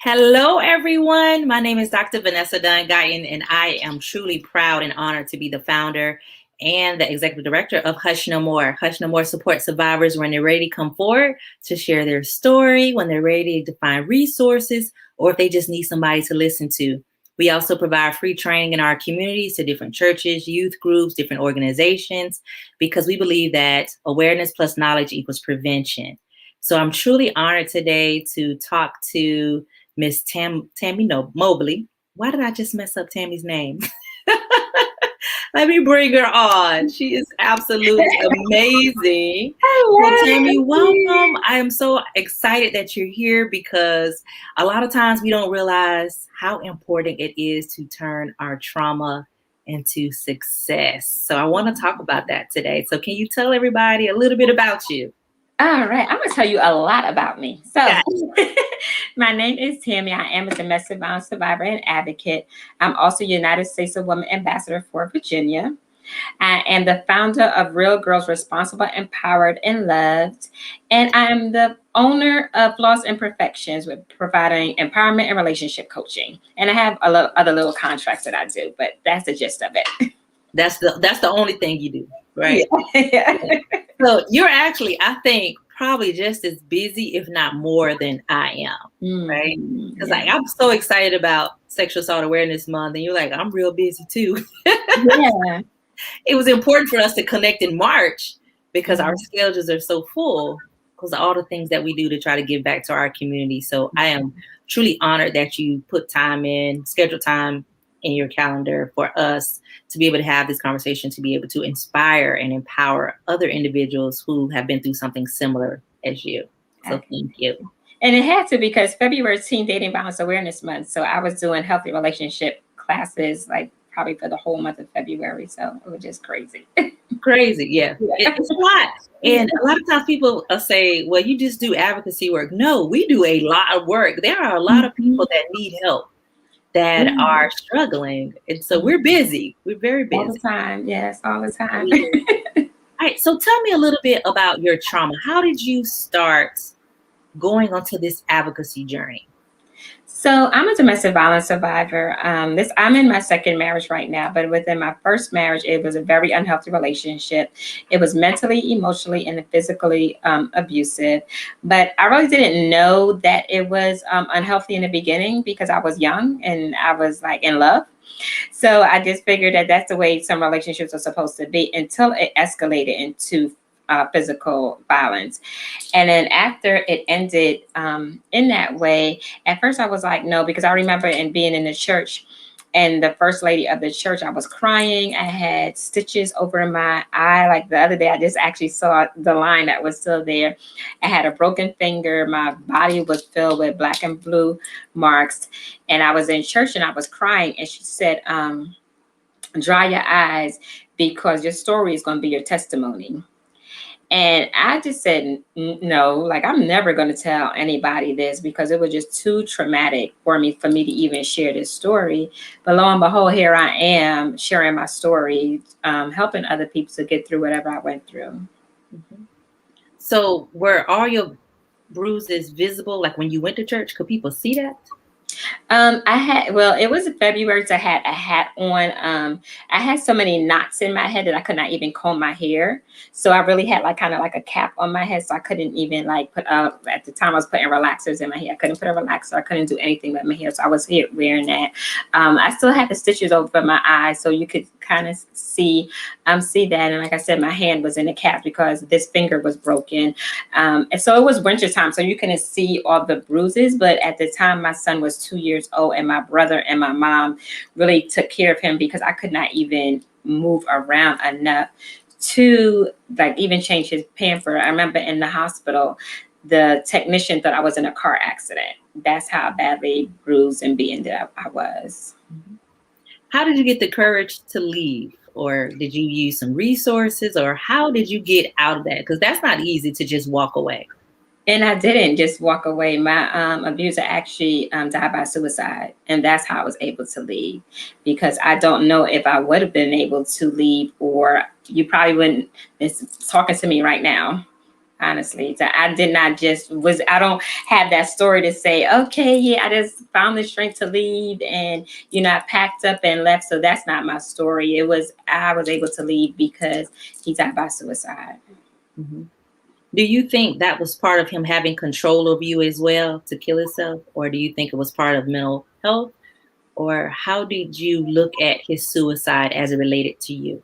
Hello, everyone. My name is Dr. Vanessa Guyton, and I am truly proud and honored to be the founder and the executive director of Hush No More. Hush No More supports survivors when they're ready to come forward to share their story, when they're ready to find resources, or if they just need somebody to listen to. We also provide free training in our communities to different churches, youth groups, different organizations, because we believe that awareness plus knowledge equals prevention. So I'm truly honored today to talk to Miss Tammy Mobley. Why did I just mess up Tammy's name? Let me bring her on. She is absolutely amazing. Well, Tammy, welcome. I am so excited that you're here because a lot of times we don't realize how important it is to turn our trauma into success. So I want to talk about that today. So can you tell everybody a little bit about you? All right, I'm going to tell you a lot about me. So, my name is Tammy. I am a domestic violence survivor and advocate. I'm also United States of Women Ambassador for Virginia. I am the founder of Real Girls Responsible, Empowered, and Loved. And I am the owner of Flaws and Perfections with providing empowerment and relationship coaching. And I have other little contracts that I do, but that's the gist of it. That's the only thing you do, right? Yeah. So you're actually, I think, probably just as busy, if not more, than I am, right? Because like I'm so excited about Sexual Assault Awareness Month, and you're like, I'm real busy too. Yeah. It was important for us to connect in March because our schedules are so full because of all the things that we do to try to give back to our community. So I am truly honored that you put time in, schedule time in your calendar for us to be able to have this conversation, to be able to inspire and empower other individuals who have been through something similar as you. So thank you. And it had to because February is Teen Dating Violence Awareness Month. So I was doing healthy relationship classes like probably for the whole month of February. So it was just crazy. Crazy. Yeah. It's a lot. And a lot of times people say, well, you just do advocacy work. No, we do a lot of work. There are a lot of people that need help, that are struggling. And so we're busy. We're very busy. All the time. Yes, all the time. All right. So tell me a little bit about your trauma. How did you start going onto this advocacy journey? So I'm a domestic violence survivor. I'm in my second marriage right now, but within my first marriage, it was a very unhealthy relationship. It was mentally, emotionally, and physically abusive. But I really didn't know that it was unhealthy in the beginning because I was young and I was like in love. So I just figured that that's the way some relationships are supposed to be until it escalated into physical violence. And then after it ended in that way, at first I was like, no, because I remember being in the church and the first lady of the church, I was crying. I had stitches over my eye. Like the other day, I just actually saw the line that was still there. I had a broken finger. My body was filled with black and blue marks. And I was in church and I was crying. And she said, dry your eyes because your story is going to be your testimony. And I just said, no, like I'm never going to tell anybody this because it was just too traumatic for me to even share this story. But lo and behold, here I am sharing my story, helping other people to get through whatever I went through. Mm-hmm. So were all your bruises visible? Like when you went to church, could people see that? It was February, so I had a hat on. I had so many knots in my head that I could not even comb my hair. So I really had like kind of like a cap on my head. So I couldn't even like at the time I was putting relaxers in my hair. I couldn't put a relaxer. I couldn't do anything with my hair. So I was here wearing that. I still had the stitches over my eyes. So you could kind of see that. And like I said, my hand was in a cast because this finger was broken. And so it was wintertime. So you couldn't see all the bruises. But at the time, my son was 2 years old and my brother and my mom really took care of him because I could not even move around enough to like even change his pamper. I remember in the hospital, the technician thought I was in a car accident. That's how badly bruised and beaten that I was. How did you get the courage to leave? Or did you use some resources? Or how did you get out of that? Because that's not easy to just walk away. And I didn't just walk away. My abuser actually died by suicide. And that's how I was able to leave. Because I don't know if I would have been able to leave, or you probably wouldn't be talking to me right now. honestly. So I did not I don't have that story to say, okay, yeah, I just found the strength to leave and, I packed up and left. So that's not my story. I was able to leave because he died by suicide. Mm-hmm. Do you think that was part of him having control over you as well to kill himself? Or do you think it was part of mental health? Or how did you look at his suicide as it related to you?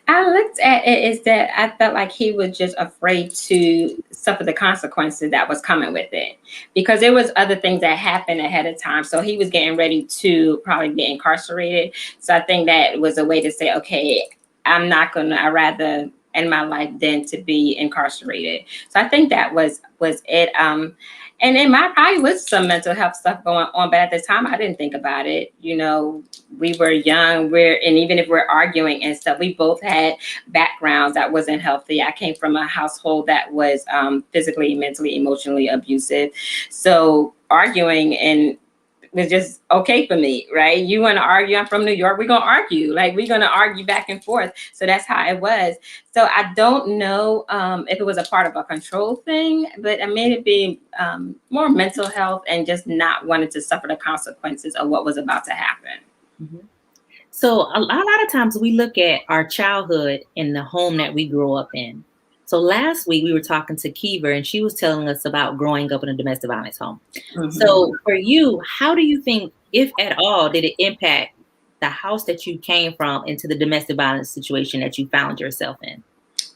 I looked at it is that I felt like he was just afraid to suffer the consequences that was coming with it, because there was other things that happened ahead of time. So he was getting ready to probably be incarcerated. So I think that was a way to say, okay, I'd rather end my life than to be incarcerated. So I think that was it. And in my probably was some mental health stuff going on, but at the time I didn't think about it. We were young, and even if we're arguing and stuff, we both had backgrounds that wasn't healthy. I came from a household that was physically, mentally, emotionally abusive. So arguing and was just okay for me, right? You want to argue, I'm from New York, we're going to argue. Like, we're going to argue back and forth. So that's how it was. So I don't know if it was a part of a control thing, but I made it be more mental health and just not wanting to suffer the consequences of what was about to happen. Mm-hmm. So a lot of times we look at our childhood in the home that we grew up in. So last week we were talking to Kiva and she was telling us about growing up in a domestic violence home. Mm-hmm. So for you, how do you think, if at all, did it impact the house that you came from into the domestic violence situation that you found yourself in?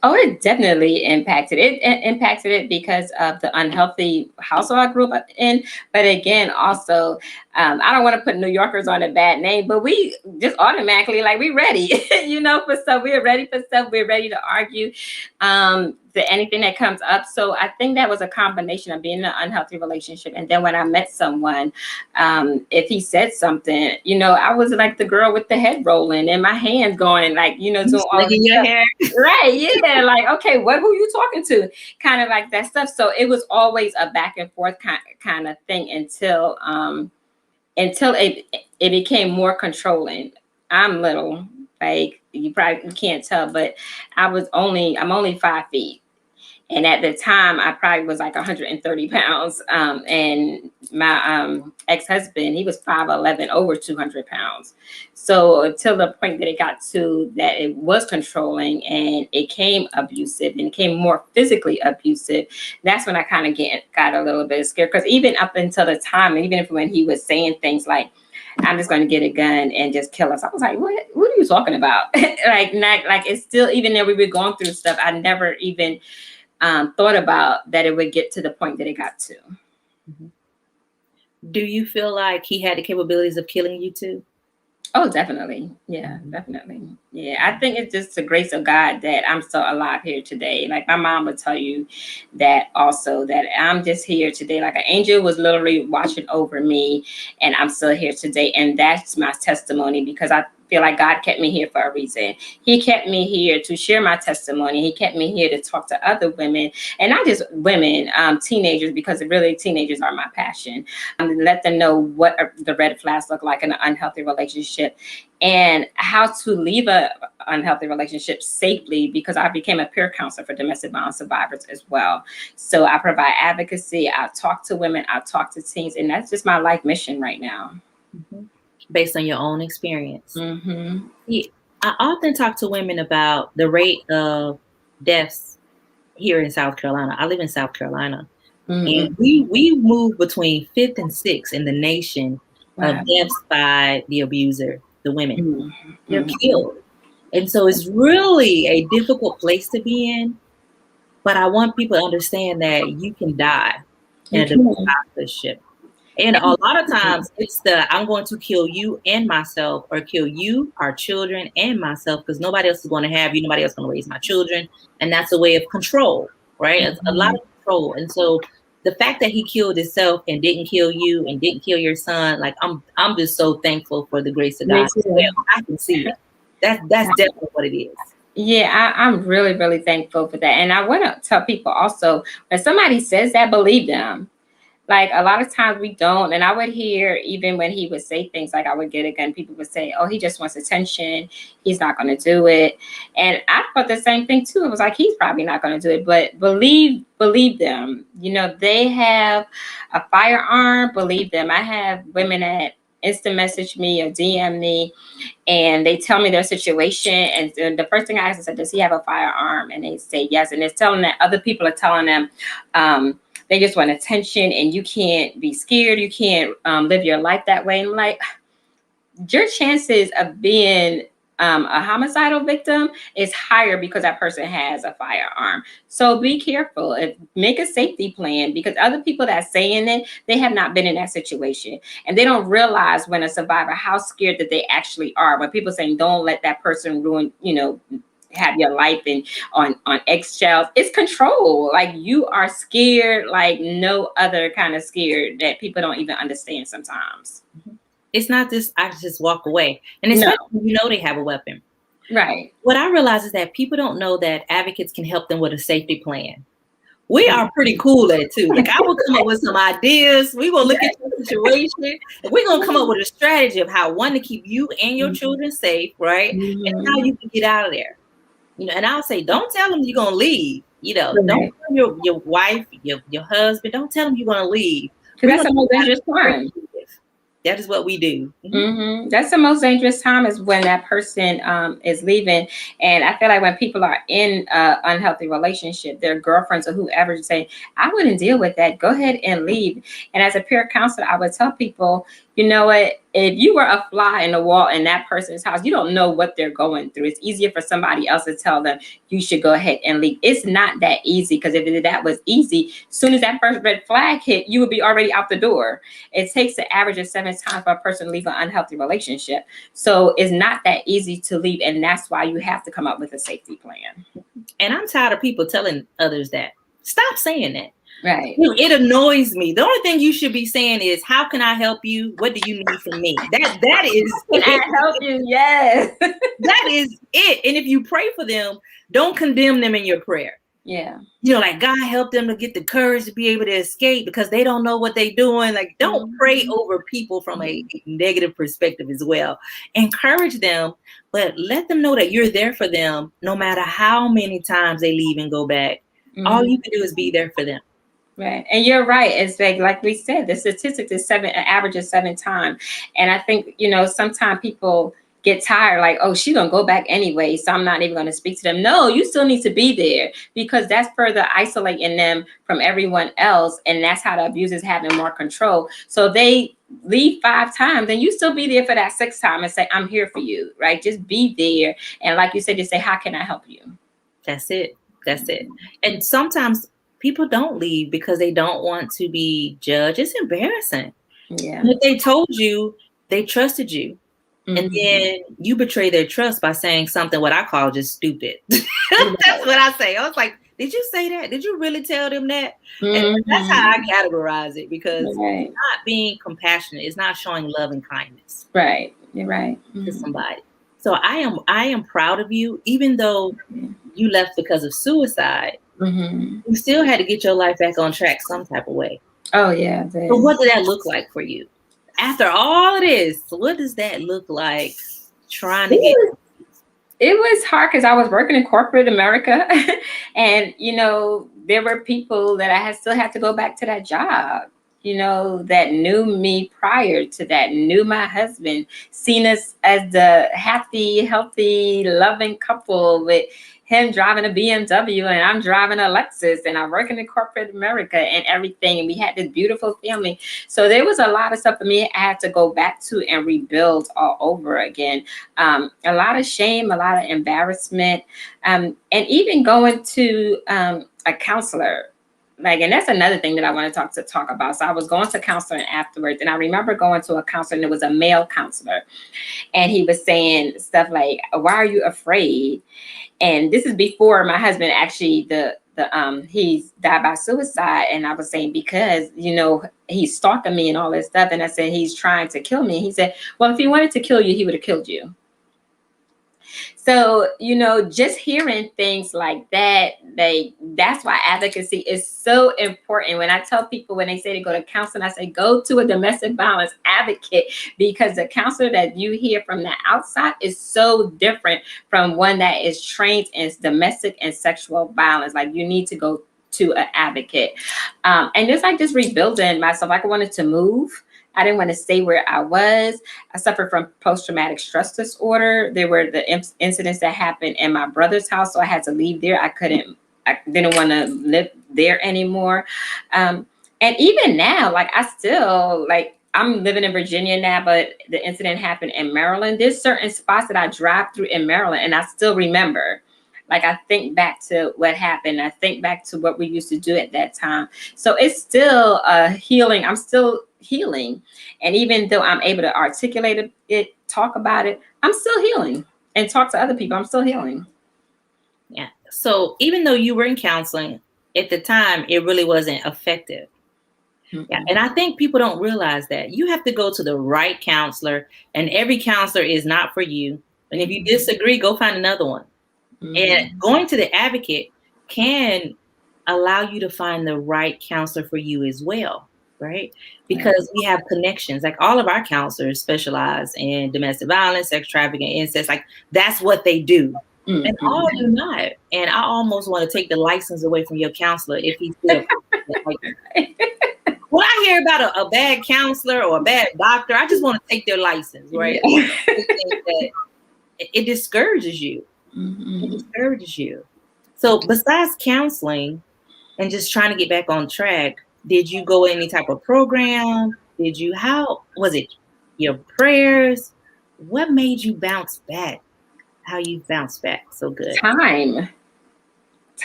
Oh, it definitely impacted it. It impacted it because of the unhealthy household I grew up in. But again, also, I don't want to put New Yorkers on a bad name, but we just automatically, like, we ready, for stuff. We're ready for stuff. We're ready to argue anything that comes up. So I think that was a combination of being in an unhealthy relationship. And then when I met someone, if he said something, I was like the girl with the head rolling and my hands going, like, doing all in your hair. Right. Yeah. Like, okay, who are you talking to? Kind of like that stuff. So it was always a back and forth kind of thing until it became more controlling. I'm little, like you probably can't tell, but I'm only 5 feet. And at the time, I probably was like 130 pounds. And my ex-husband, he was 5'11", over 200 pounds. So until the point that it got to that it was controlling and it came abusive and it came more physically abusive, that's when I kind of got a little bit scared. Because even up until the time, even if when he was saying things like, I'm just going to get a gun and just kill us, I was like, what are you talking about? like it's still, even though we were going through stuff, I never even thought about that it would get to the point that it got to. Mm-hmm. Do you feel like he had the capabilities of killing you too? Oh, definitely. Yeah, definitely. Yeah, I think it's just the grace of God that I'm still alive here today. Like my mom would tell you that also, that I'm just here today. Like an angel was literally watching over me and I'm still here today. And that's my testimony, because I feel like God kept me here for a reason. He kept me here to share my testimony. He kept me here to talk to other women, and not just women, teenagers, because really teenagers are my passion. Let them know what the red flags look like in an unhealthy relationship and how to leave an unhealthy relationship safely, because I became a peer counselor for domestic violence survivors as well. So I provide advocacy. I talk to women. I talk to teens, and that's just my life mission right now. Mm-hmm. Based on your own experience. Mm-hmm. Yeah, I often talk to women about the rate of deaths here in South Carolina. I live in South Carolina. Mm-hmm. And we move between 5th and 6th in the nation of deaths by the abuser, the women. Mm-hmm. They're killed. And so it's really a difficult place to be in. But I want people to understand that you can die in a domestic relationship. And a lot of times it's I'm going to kill you and myself, or kill you, our children, and myself, because nobody else is going to have you. Nobody else is going to raise my children. And that's a way of control, right? It's a lot of control. And so the fact that he killed himself and didn't kill you and didn't kill your son, like I'm just so thankful for the grace of God. I can see it. That's definitely what it is. Yeah, I'm really, really thankful for that. And I want to tell people also, when somebody says that, believe them. Like a lot of times we don't. And I would hear, even when he would say things like I would get again, people would say, oh, he just wants attention. He's not going to do it. And I thought the same thing too. It was like, he's probably not going to do it, but believe them. You know, they have a firearm, believe them. I have women that instant message me or DM me, and they tell me their situation. And the first thing I ask is, does he have a firearm? And they say yes. And it's telling that other people are telling them, they just want attention, and you can't be scared. You can't live your life that way. And I'm like, your chances of being a homicidal victim is higher because that person has a firearm. So be careful. Make a safety plan, because other people that saying it, they have not been in that situation, and they don't realize when a survivor how scared that they actually are. When people saying don't let that person ruin, have your life and on eggshells, it's control. Like, you are scared like no other kind of scared that people don't even understand sometimes. It's not this, I just walk away. And especially when you know they have a weapon. Right. What I realize is that people don't know that advocates can help them with a safety plan. We are pretty cool at it too. Like, I will come up with some ideas. We will look at your situation, and we're going to come up with a strategy of how, one, to keep you and your children safe, right? And how you can get out of there. And I'll say, don't tell them you're going to leave. Don't tell your wife, your husband, don't tell them you're going to leave. That's the most dangerous time. That is what we do. Mm-hmm. That's the most dangerous time, is when that person is leaving. And I feel like when people are in an unhealthy relationship, their girlfriends or whoever say, I wouldn't deal with that. Go ahead and leave. And as a peer counselor, I would tell people, you know what? If you were a fly in the wall in that person's house, you don't know what they're going through. It's easier for somebody else to tell them you should go ahead and leave. It's not that easy, because if that was easy, as soon as that first red flag hit, you would be already out the door. It takes an average of 7 times for a person to leave an unhealthy relationship. So it's not that easy to leave, and that's why you have to come up with a safety plan. And I'm tired of people telling others that. Stop saying that. Right. It annoys me. The only thing you should be saying is, how can I help you? What do you need from me? That is, can I help you? Yes. That is it. And if you pray for them, don't condemn them in your prayer. Yeah. Like, God help them to get the courage to be able to escape because they don't know what they're doing. Like, don't pray over people from a negative perspective as well. Encourage them, but let them know that you're there for them no matter how many times they leave and go back. All you can do is be there for them. Right. And you're right. It's like we said, the statistic is an average of 7 times. And I think, sometimes people get tired, like, oh, she's going to go back anyway, so I'm not even going to speak to them. No, you still need to be there, because that's further isolating them from everyone else. And that's how the abusers having more control. So they leave 5 times, and you still be there for that 6th time and say, I'm here for you, right? Just be there. And like you said, just say, how can I help you? That's it. And sometimes people don't leave because they don't want to be judged. It's embarrassing. Yeah. If they told you, they trusted you. And then you betray their trust by saying something what I call just stupid. That's what I say. I was like, did you say that? Did you really tell them that? And that's how I categorize it, because it's not being compassionate. It's not showing love and kindness. Right. You're right. To somebody. So I am proud of you, even though you left because of suicide. You still had to get your life back on track some type of way. Oh, yeah. So what did that look like for you? After all of this, what does that look like trying to get? It was hard because I was working in corporate America and, there were people that I still had to go back to that job, that knew me prior to that, knew my husband, seen us as the happy, healthy, loving couple with him driving a BMW and I'm driving a Lexus, and I'm working in corporate America and everything. And we had this beautiful family. So there was a lot of stuff for me I had to go back to and rebuild all over again. A lot of shame, a lot of embarrassment, and even going to a counselor. And that's another thing that I want to talk about. So I was going to counseling afterwards, and I remember going to a counselor, and it was a male counselor, and he was saying stuff like, why are you afraid? And this is before my husband actually, he's died by suicide. And I was saying, because, he's stalking me and all this stuff. And I said, he's trying to kill me. He said, well, if he wanted to kill you, he would have killed you. So, just hearing things like that, that's why advocacy is so important. When I tell people, when they say to go to counseling, I say, go to a domestic violence advocate, because the counselor that you hear from the outside is so different from one that is trained in domestic and sexual violence. Like, you need to go to an advocate. And it's like just rebuilding myself. Like, I wanted to move. I didn't want to stay where I was. I suffered from post-traumatic stress disorder. There were the incidents that happened in my brother's house, so I had to leave there. I didn't want to live there anymore. And even now, like, I still, like, I'm living in Virginia now, but the incident happened in Maryland. There's certain spots that I drive through in Maryland and I still remember. Like, I think back to what happened. I think back to what we used to do at that time. So it's still healing. I'm still healing. And even though I'm able to articulate it, talk about it, I'm still healing, and talk to other people. I'm still healing. Yeah. So even though you were in counseling at the time, it really wasn't effective. Mm-hmm. Yeah. And I think people don't realize that you have to go to the right counselor, and every counselor is not for you. And if you disagree, go find another one. Mm-hmm. And going to the advocate can allow you to find the right counselor for you as well, right? Because we have connections. Like, all of our counselors specialize in domestic violence, sex trafficking, incest. Like, that's what they do. Mm-hmm. And all do not. And I almost want to take the license away from your counselor if he's still like, when I hear about a bad counselor or a bad doctor, I just want to take their license, right? Yeah. It discourages you. Mm-hmm. It discourages you. So besides counseling and just trying to get back on track, did you go any type of program? How was it your prayers? What made you bounce back? How you bounced back so good? Time.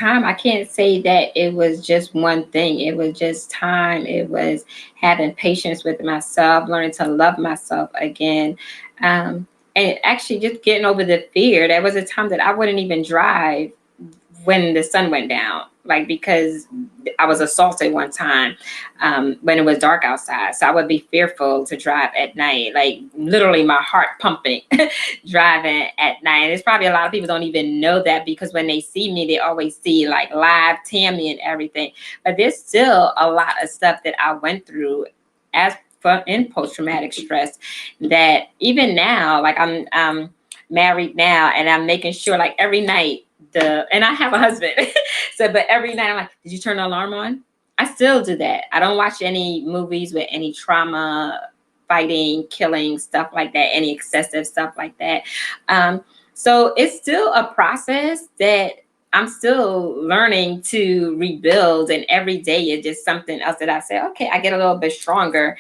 I can't say that it was just one thing. It was just time. It was having patience with myself, learning to love myself again. And actually just getting over the fear. There was a time that I wouldn't even drive when the sun went down, like, because I was assaulted one time when it was dark outside. So I would be fearful to drive at night, like literally my heart pumping, driving at night. And it's probably a lot of people don't even know that, because when they see me, they always see like live Tammy and everything. But there's still a lot of stuff that I went through in post-traumatic stress that even now, like, I'm married now, and I'm making sure, like, every night, and I have a husband. But every night I'm like, did you turn the alarm on? I still do that. I don't watch any movies with any trauma, fighting, killing, stuff like that, any excessive stuff like that. So it's still a process that I'm still learning to rebuild, and every day is just something else that I say, okay, I get a little bit stronger,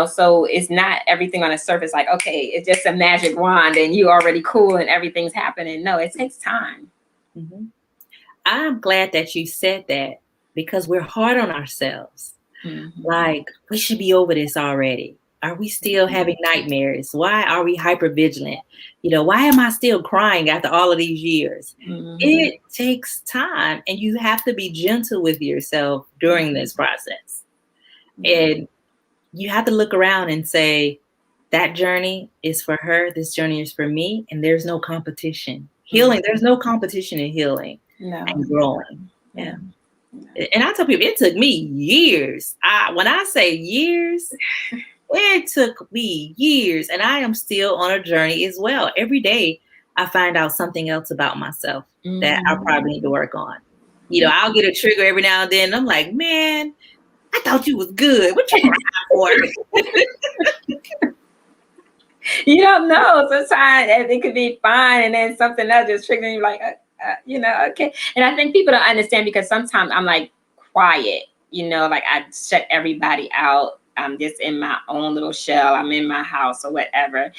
so it's not everything on the surface like, okay, it's just a magic wand and you already cool and everything's happening. No, it takes time. Mm-hmm. I'm glad that you said that, because we're hard on ourselves. Mm-hmm. Like, we should be over this already. Are we still having nightmares? Why are we hypervigilant? Why am I still crying after all of these years? Mm-hmm. It takes time, and you have to be gentle with yourself during this process. Mm-hmm. And you have to look around and say, that journey is for her. This journey is for me. And there's no competition. Healing, there's no competition in healing and growing. Yeah. And I tell people, it took me years. When I say years, it took me years. And I am still on a journey as well. Every day, I find out something else about myself that I probably need to work on. I'll get a trigger every now and then. And I'm like, man, I thought you was good. What you crying for? You don't know. Sometimes it could be fine, and then something else just triggering you, like, okay. And I think people don't understand, because sometimes I'm like quiet, like I shut everybody out. I'm just in my own little shell. I'm in my house or whatever.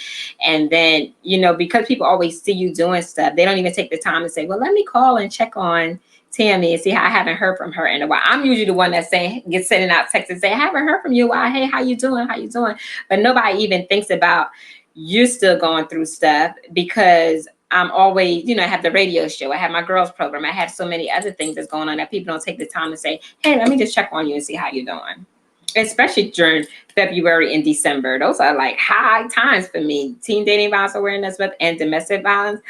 And then, because people always see you doing stuff, they don't even take the time to say, well, let me call and check on Tammy and see how I haven't heard from her in a while. I'm usually the one that's sending out texts and say, I haven't heard from you. Why? Hey, how you doing? How you doing? But nobody even thinks about you're still going through stuff, because I'm always, I have the radio show, I have my girls program, I have so many other things that's going on that people don't take the time to say, hey, let me just check on you and see how you're doing. especially during February and December. Those are like high times for me. Teen Dating Violence Awareness Month and domestic violence,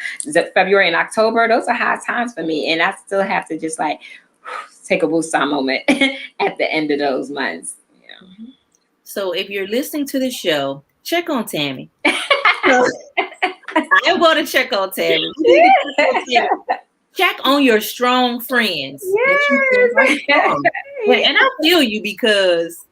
February and October, those are high times for me. And I still have to just like take a woosah moment at the end of those months. Yeah. So if you're listening to the show, check on Tammy. So, I'm going to check on Tammy. Check on your strong friends. Yes. And I feel you, because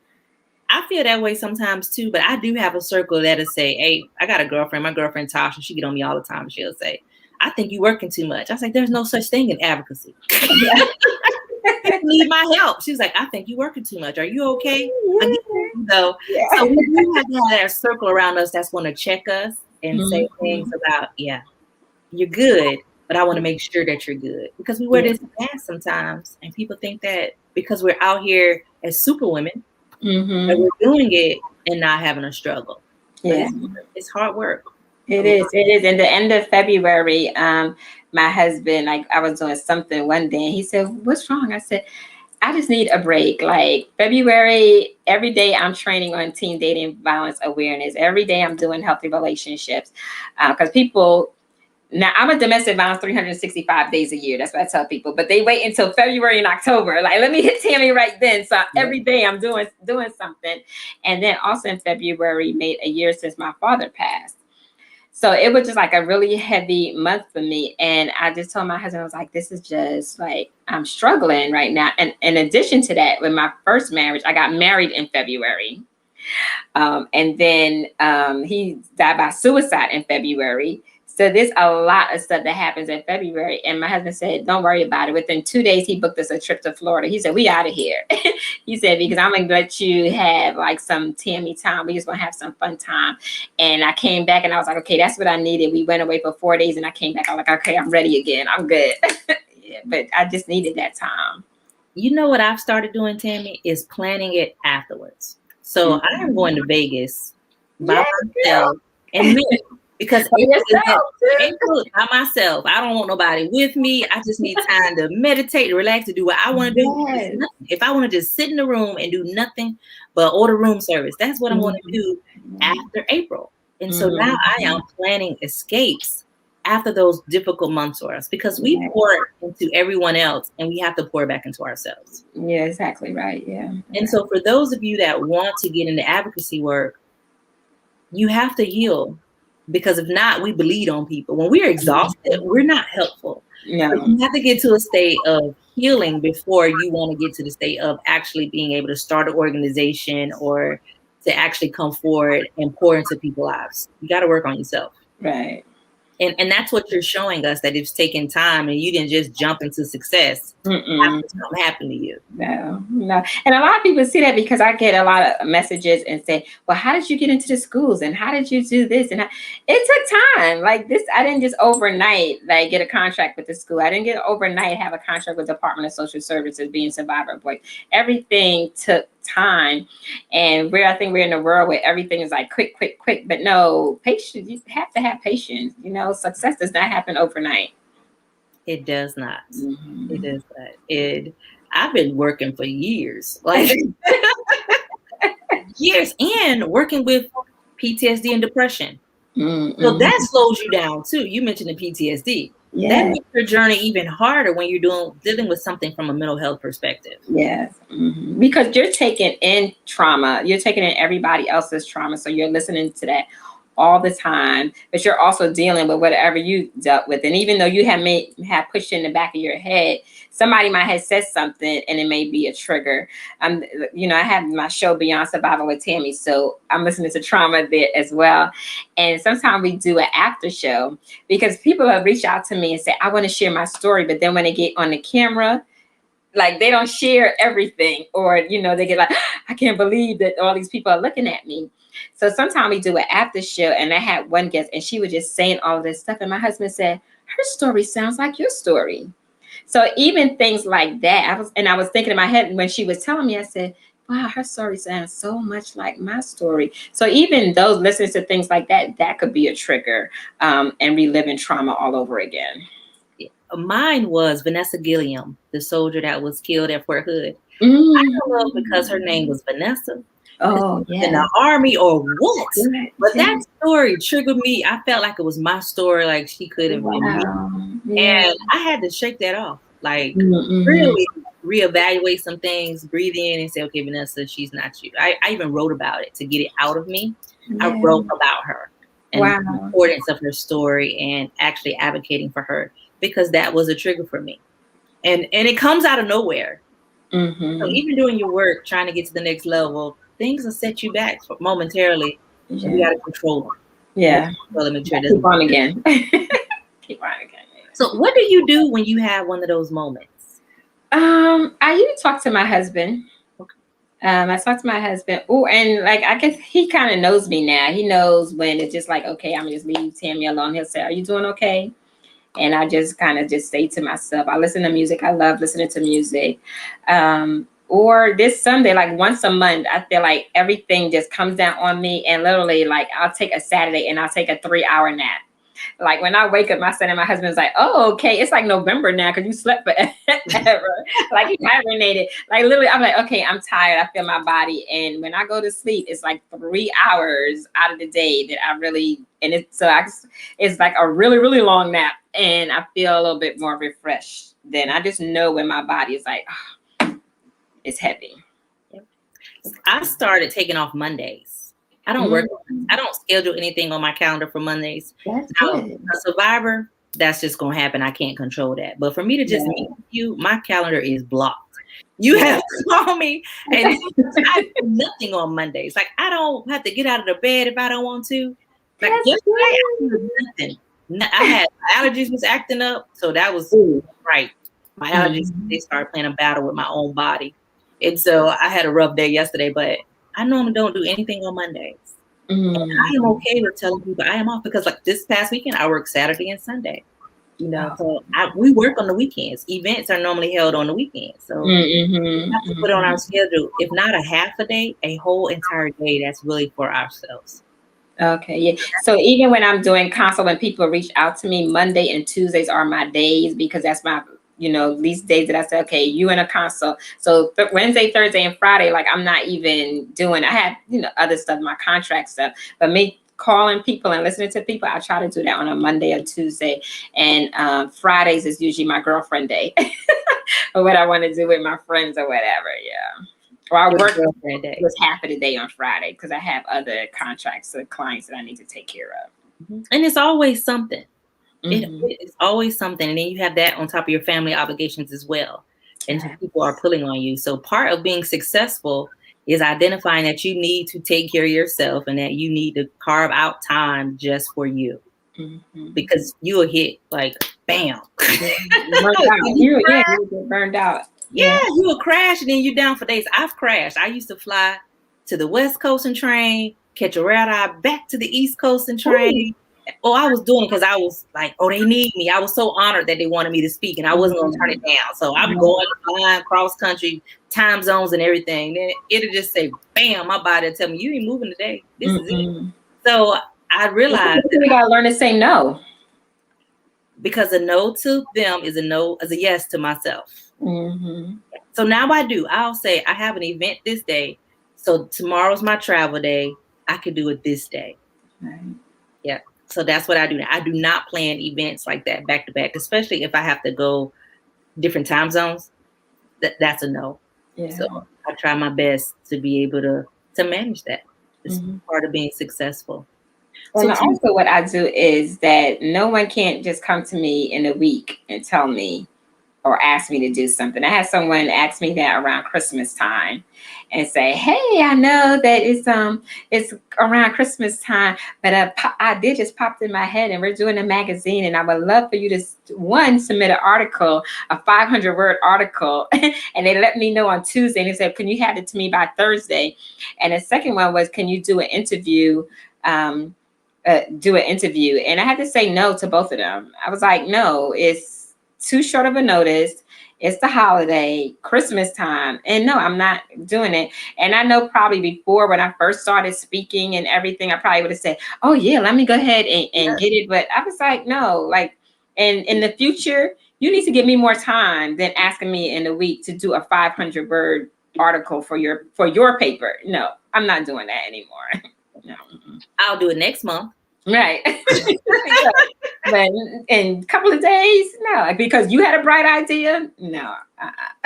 I feel that way sometimes too, but I do have a circle that'll say, hey, I got a girlfriend. My girlfriend Tasha, she get on me all the time. She'll say, I think you working too much. I was like, there's no such thing in advocacy. You need my help. She's like, I think you working too much. Are you okay? So we do have to have that circle around us that's going to check us and say things about, yeah, you're good, but I want to make sure that you're good, because we wear this mask sometimes, and people think that because we're out here as superwomen, that we're doing it and not having a struggle. Yeah, it's hard work. It is. In the end of February, my husband, like, I was doing something one day, and he said, "What's wrong?" I said, I just need a break. Like February, every day I'm training on teen dating violence awareness. Every day I'm doing healthy relationships, because people. Now, I'm a domestic violence 365 days a year. That's what I tell people. But they wait until February and October. Like, let me hit Tammy right then. So every day I'm doing something. And then also in February, made a year since my father passed. So it was just like a really heavy month for me. And I just told my husband, I was like, this is just like, I'm struggling right now. And in addition to that, with my first marriage, I got married in February. And then he died by suicide in February. So there's a lot of stuff that happens in February. And my husband said, don't worry about it. Within 2 days, he booked us a trip to Florida. He said, we out of here. He said, because I'm going to let you have like some Tammy time. We just want to have some fun time. And I came back and I was like, okay, that's what I needed. We went away for 4 days and I came back. I was like, okay, I'm ready again. I'm good. Yeah, but I just needed that time. You know what I've started doing, Tammy, is planning it afterwards. So I am going to Vegas by myself and because April by myself. I don't want nobody with me. I just need time to meditate, to relax, to do what I want to do. If I want to just sit in the room and do nothing but order room service, that's what I'm going to do after April. And so now I am planning escapes after those difficult months for us, because we pour into everyone else and we have to pour back into ourselves. Yeah, exactly right. Yeah. And so for those of you that want to get into advocacy work, you have to heal. Because if not, we bleed on people. When we're exhausted, we're not helpful. No. So you have to get to a state of healing before you want to get to the state of actually being able to start an organization or to actually come forward and pour into people's lives. You got to work on yourself. Right. And that's what you're showing us, that it's taken time and you didn't just jump into success after something happened to you. No. And a lot of people see that, because I get a lot of messages and say, well, how did you get into the schools? And how did you do this? And it took time. Like this, I didn't just overnight like get a contract with the school. I didn't get overnight have a contract with the Department of Social Services being survivor boy. Everything took time. And I think we're in a world where everything is like quick. But no, patience. You have to have patience. You know, success does not happen overnight. It does not. It does not. I've been working for years, like years, and working with PTSD and depression. So that slows you down too. You mentioned the PTSD. That makes your journey even harder when you're dealing with something from a mental health perspective. Yes, because you're taking in trauma. You're taking in everybody else's trauma. So you're listening to that all the time, but you're also dealing with whatever you dealt with. And even though you have pushed in the back of your head, somebody might have said something and it may be a trigger. I have my show Beyond Survival with Tammy, so I'm listening to trauma there as well. And sometimes we do an after show, because people have reached out to me and say, I want to share my story, but then when they get on the camera, like they don't share everything, or they get like, I can't believe that all these people are looking at me. So sometimes we do an after show, and I had one guest and she was just saying all this stuff, and my husband said, her story sounds like your story. So even things like that, I was thinking in my head when she was telling me, I said, wow, her story sounds so much like my story. So even those listening to things like that, that could be a trigger, and reliving trauma all over again. Mine was Vanessa Gilliam, the soldier that was killed at Fort Hood. I don't know because her name was Vanessa, Oh, in the army or what. Good. But that story triggered me. I felt like it was my story, like she could have been me. Yeah. And I had to shake that off. Like Mm-hmm. really reevaluate some things, breathe in and say, okay, Vanessa, she's not you. I even wrote about it to get it out of me. Yeah. I wrote about her and Wow. the importance of her story and actually advocating for her, because that was a trigger for me. And it comes out of nowhere. Mm-hmm. So even doing your work, trying to get to the next level, things will set you back momentarily. Yeah. You got to control them. Yeah. Keep on again. Keep on again. So what do you do when you have one of those moments? I usually talk to my husband. Okay. I talk to my husband. Oh, and like I guess he kind of knows me now. He knows when it's just like, okay, I'm gonna just leave Tammy alone. He'll say, "Are you doing okay?" And I just kind of just say to myself, I listen to music. I love listening to music. Or this Sunday, like once a month, I feel like everything just comes down on me, and literally, like I'll take a Saturday and I'll take a 3-hour nap. Like when I wake up, my son and my husband's like, "Oh, okay, it's like November now because you slept forever." Like he hibernated. Like literally, I'm like, "Okay, I'm tired. I feel my body." And when I go to sleep, it's like 3 hours out of the day that I really, and it's like a really, really long nap, and I feel a little bit more refreshed. Then I just know when my body is like, oh, it's heavy. I started taking off Mondays. I don't work. I don't schedule anything on my calendar for Mondays. That's now, good. a Survivor, that's just gonna happen. I can't control that. But for me to just meet you, my calendar is blocked. You have to call me, and I do nothing on Mondays. Like I don't have to get out of the bed if I don't want to. Like yesterday, I did nothing. I had allergies was acting up, so that was right. My allergies they started playing a battle with my own body, and so I had a rough day yesterday. But I normally don't do anything on Mondays. And I am okay with telling people I am off because, like this past weekend, I work Saturday and Sunday. You know, so we work on the weekends. Events are normally held on the weekends, so we have to put on our schedule. If not a half a day, a whole entire day. That's really for ourselves. Okay, yeah. So even when I'm doing consult, when people reach out to me, Monday and Tuesdays are my days because that's my, these days that I say, okay, you in a consult. So Wednesday, Thursday, and Friday, like I'm not even doing. I have other stuff, my contract stuff, but me calling people and listening to people, I try to do that on a Monday or Tuesday, and Fridays is usually my girlfriend day, or what I want to do with my friends or whatever. Yeah. Or I work just half of the day on Friday because I have other contracts or clients that I need to take care of. And it's always something. It's always something. And then you have that on top of your family obligations as well. And people are pulling on you. So part of being successful is identifying that you need to take care of yourself and that you need to carve out time just for you. Because you will hit like, bam. You get burned out. Yeah, you will crash and then you're down for days. I've crashed. I used to fly to the West Coast and train, catch a red eye back to the East Coast and train. Oh, I was doing it because I was like, oh, they need me. I was so honored that they wanted me to speak and I wasn't going to turn it down. So I'm going flying cross country, time zones and everything. Then it'll just say, bam, my body will tell me, you ain't moving today. This is it. So I realized we got to learn to say no. Because a no to them is a yes to myself. So now I'll say I have an event this day. So tomorrow's my travel day. I could do it this day. Yeah. So that's what I do now. I do not plan events like that back to back, especially if I have to go different time zones. That's a no. Yeah. So I try my best to be able to manage that. It's part of being successful. Well, also what I do is that no one can't just come to me in a week and tell me or ask me to do something. I had someone ask me that around Christmas time and say, hey, I know that it's around Christmas time, but I did just popped in my head and we're doing a magazine and I would love for you to, submit an article, a 500-word article. And they let me know on Tuesday and they said, can you have it to me by Thursday? And the second one was, can you do an interview? And I had to say no to both of them. I was like, no, it's too short of a notice. It's the holiday, Christmas time. And no, I'm not doing it. And I know probably before when I first started speaking and everything, I probably would have said, oh yeah, let me go ahead and get it. But I was like, no, like, and in the future, you need to give me more time than asking me in a week to do a 500-word article for your paper. No, I'm not doing that anymore. No. I'll do it next month. Right. But in a couple of days, no, because you had a bright idea. No.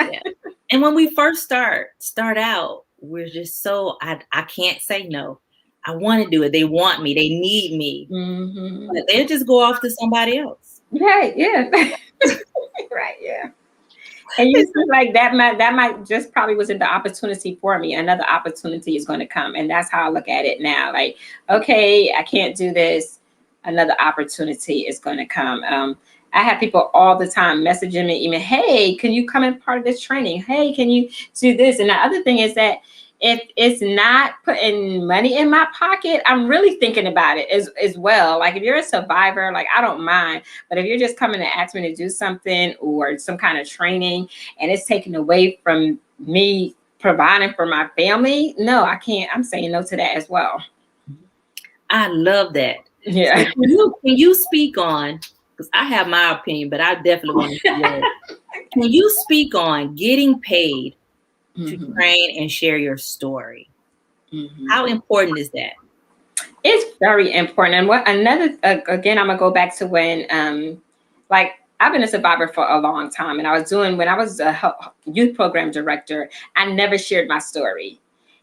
Yeah. And when we first start out, we're just so, I can't say no. I want to do it. They want me. They need me. But they'll just go off to somebody else. Right. Yeah. Right. Yeah. And you feel like that might just probably wasn't the opportunity for me. Another opportunity is going to come. And that's how I look at it now. Like, okay, I can't do this. Another opportunity is going to come. I have people all the time messaging me, even, hey, can you come in part of this training? Hey, can you do this? And the other thing is that if it's not putting money in my pocket, I'm really thinking about it as well. Like if you're a survivor, like I don't mind. But if you're just coming to ask me to do something or some kind of training and it's taken away from me providing for my family, no, I can't. I'm saying no to that as well. I love that. Yeah. So can you speak on, because I have my opinion, but I definitely want to hear it. Can you speak on getting paid to train and share your story? How important is that? It's very important. And what another, again, I'm gonna go back to when, like I've been a survivor for a long time, and when I was a youth program director, I never shared my story.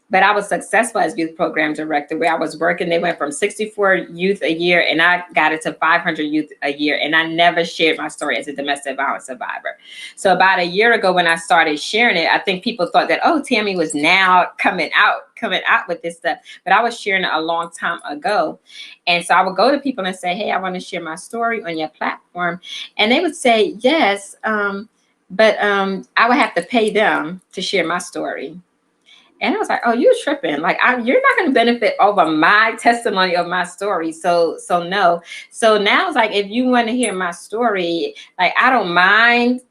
But I was successful as youth program director where I was working. They went from 64 youth a year and I got it to 500 youth a year. And I never shared my story as a domestic violence survivor. So about a year ago when I started sharing it, I think people thought that, oh, Tammy was now coming out with this stuff. But I was sharing it a long time ago. And so I would go to people and say, hey, I want to share my story on your platform. And they would say, yes, but I would have to pay them to share my story. And I was like, oh, you're tripping. Like, you're not going to benefit over my testimony of my story. So no. So now it's like, if you want to hear my story, like, I don't mind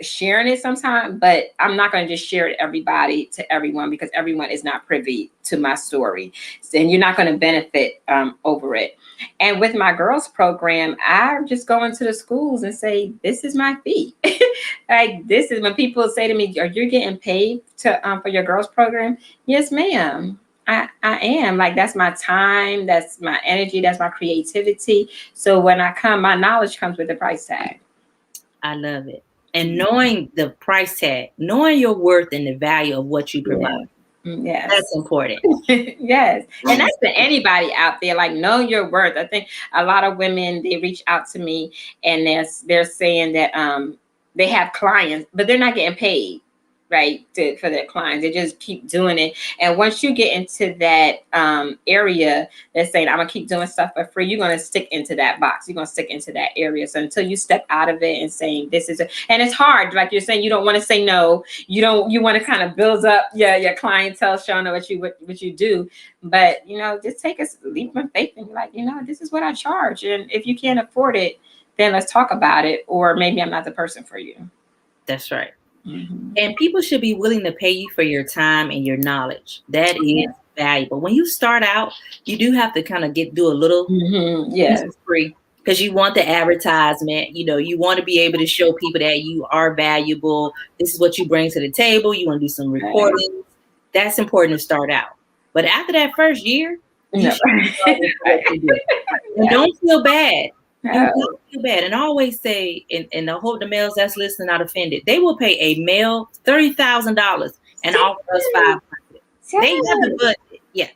sharing it sometime, but I'm not going to just share it to everyone because everyone is not privy to my story. And you're not going to benefit over it. And with my girls program, I just go into the schools and say, this is my fee. Like, this is when people say to me, are you getting paid for your girls program? Yes, ma'am. I am. Like, that's my time. That's my energy. That's my creativity. So when I come, my knowledge comes with the price tag. I love it. And knowing the price tag, knowing your worth and the value of what you provide. Yes. That's important. Yes. And that's to anybody out there, like, know your worth. I think a lot of women, they reach out to me and they're saying that they have clients, but they're not getting paid, right, for their clients. They just keep doing it. And once you get into that area that's saying, I'm going to keep doing stuff for free, you're going to stick into that box. You're going to stick into that area. So until you step out of it and saying, this is it. And it's hard. Like you're saying, you don't want to say no. You want to kind of build up your clientele, showing what you do. But, just take a leap of faith and be like, this is what I charge. And if you can't afford it, then let's talk about it. Or maybe I'm not the person for you. That's right. And people should be willing to pay you for your time and your knowledge. That is valuable. When you start out, you do have to kind of do a little free because you want the advertisement. You want to be able to show people that you are valuable. This is what you bring to the table. You want to do some recordings. Right. That's important to start out. But after that first year, you and don't feel bad. Don't feel bad. And I always say, and I hope the males that's listening not offended, they will pay a male $30,000 and offer us $500. They have the budget. Yeah.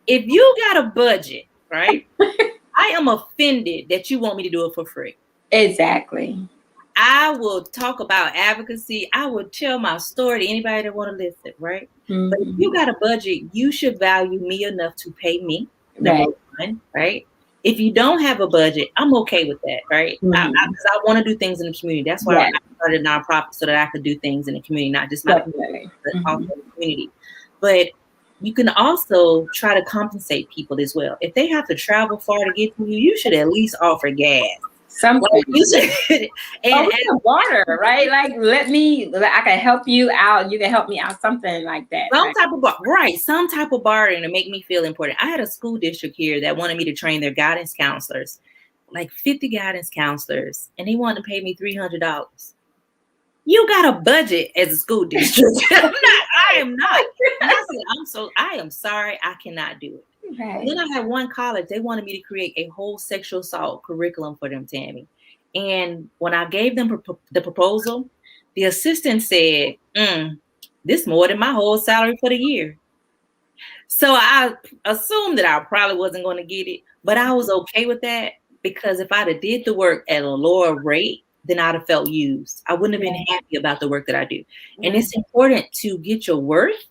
If you got a budget, right? I am offended that you want me to do it for free. Exactly. I will talk about advocacy. I will tell my story to anybody that want to listen, right? But if you got a budget, you should value me enough to pay me. Number one, right? If you don't have a budget, I'm okay with that, right? Because I want to do things in the community. That's why I started a nonprofit so that I could do things in the community, not just my community, but also the community. But you can also try to compensate people as well. If they have to travel far to get to you, you should at least offer gas. Something. And water, right? Like, I can help you out. You can help me out. Something like that. Some type of bartering to make me feel important. I had a school district here that wanted me to train their guidance counselors like 50 guidance counselors, and they wanted to pay me $300. You got a budget as a school district. I am not. And I said, I am sorry, I cannot do it. Right. And then I had one college, they wanted me to create a whole sexual assault curriculum for them, Tammy. And when I gave them the proposal, the assistant said, this more than my whole salary for the year. So I assumed that I probably wasn't going to get it, but I was okay with that, because if I'd have did the work at a lower rate, then I'd have felt used. I wouldn't have been happy about the work that I do. And it's important to get your worth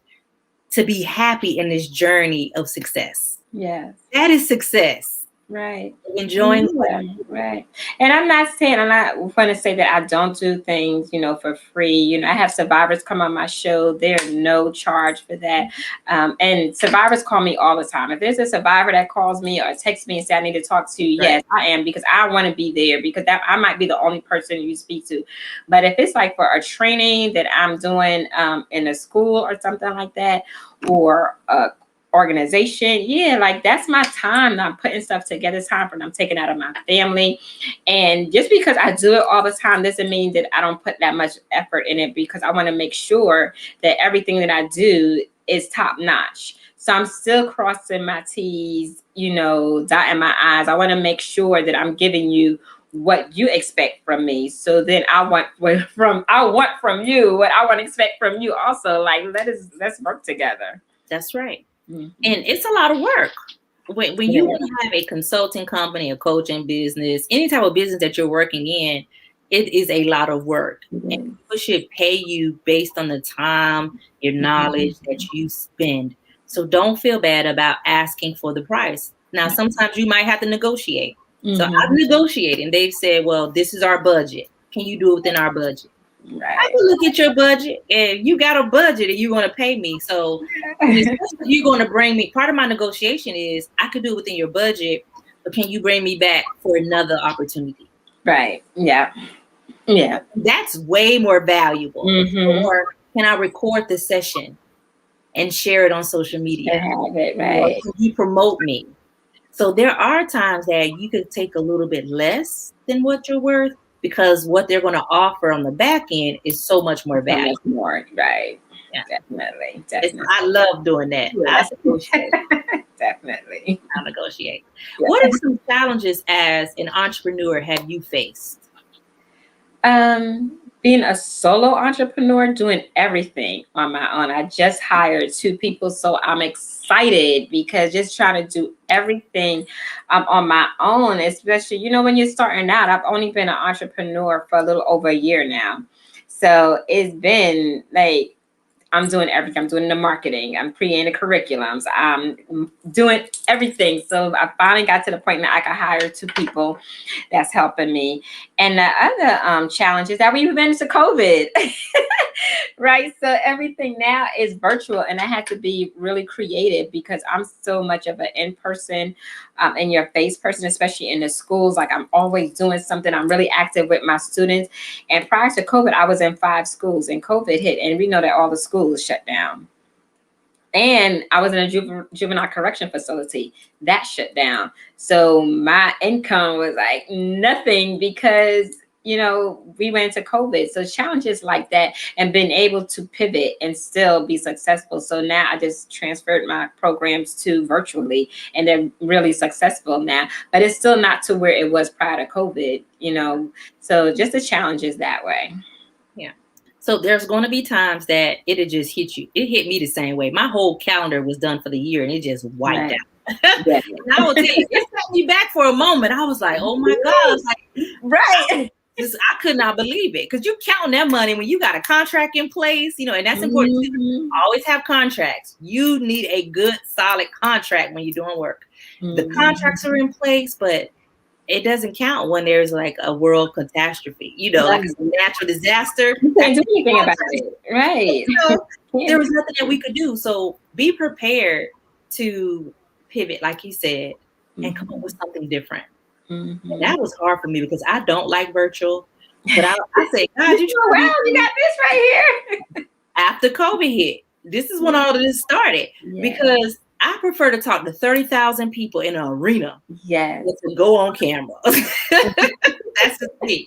to be happy in this journey of success. Yes. That is success. Right. Enjoying right. And I'm not going to say that I don't do things, for free. I have survivors come on my show. There's no charge for that. And survivors call me all the time. If there's a survivor that calls me or texts me and says, I need to talk to you, yes, I am, because I want to be there, because I might be the only person you speak to. But if it's like for a training that I'm doing in a school or something like that, or a organization, like that's my time. I'm putting stuff together, time for I'm taking out of my family. And just because I do it all the time doesn't mean that I don't put that much effort in it, because I want to make sure that everything that I do is top notch. So I'm still crossing my T's, dotting my I's. I want to make sure that I'm giving you what you expect from me. So then I want from you what I want to expect from you also. Like, let's work together. That's right. And it's a lot of work. When you want to have a consulting company, a coaching business, any type of business that you're working in, it is a lot of work. And people should pay you based on the time, your knowledge that you spend. So don't feel bad about asking for the price. Now, sometimes you might have to negotiate. So I've negotiated, and they've said, well, this is our budget. Can you do it within our budget? Right. I can look at your budget, and you got a budget and you're going to pay me. So you're going to bring me, part of my negotiation is I could do it within your budget, but can you bring me back for another opportunity? Right. Yeah. Yeah. That's way more valuable. Or can I record the session and share it on social media? Have it, right. Or can you promote me? So there are times that you could take a little bit less than what you're worth, because what they're going to offer on the back end is so much more valuable. So much more, right. Yeah. Definitely. I love doing that. Yes. I negotiate. Definitely. I negotiate. Yeah. What are some challenges as an entrepreneur have you faced? Being a solo entrepreneur, doing everything on my own. I just hired 2 people, so I'm excited, because just trying to do everything on my own, especially, when you're starting out. I've only been an entrepreneur for a little over a year now. So it's been like, I'm doing everything. I'm doing the marketing. I'm creating the curriculums. I'm doing everything. So I finally got to the point that I could hire 2 people that's helping me. And the other challenge is that we've been into COVID, right? So everything now is virtual, and I had to be really creative, because I'm so much of an in-person, in your face person, especially in the schools. Like, I'm always doing something. I'm really active with my students. And prior to COVID, I was in 5 schools, and COVID hit, and we know that all the schools shut down. And I was in a juvenile correction facility that shut down. So my income was like nothing, because, we went into COVID. So challenges like that, and being able to pivot and still be successful. So now I just transferred my programs to virtually, and they're really successful now, but it's still not to where it was prior to COVID, so just the challenges that way. Yeah. So there's going to be times that it'll just hit you. It hit me the same way. My whole calendar was done for the year, and it just wiped out. Yeah. And I will tell you, it set me back for a moment. I was like, oh my gosh. Like, right. I could not believe it, because you counting that money when you got a contract in place, and that's important. Always have contracts. You need a good, solid contract when you're doing work. The contracts are in place, but it doesn't count when there's like a world catastrophe, like a natural disaster. You can't do anything about it. Right. There was nothing that we could do. So be prepared to pivot, like you said, and come up with something different. And that was hard for me, because I don't like virtual. But I say, God, you got this right here. After COVID hit, this is when all of this started, because I prefer to talk to 30,000 people in an arena Yes. than to go on camera. That's the thing.